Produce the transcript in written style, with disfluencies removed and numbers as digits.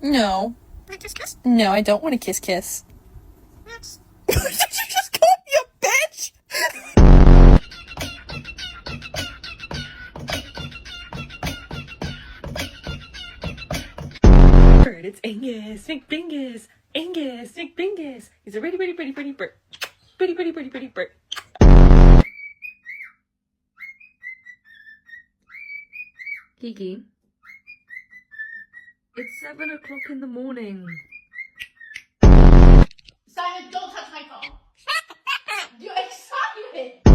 No. Kiss, kiss? No, I don't want to kiss kiss. Yes. Did you just call me a bitch? Bird, it's Angus, McBingus, Angus, McBingus. He's a pretty bird. Pretty bird. Kiki, it's 7 o'clock in the morning. Simon, don't touch my phone. You're excited.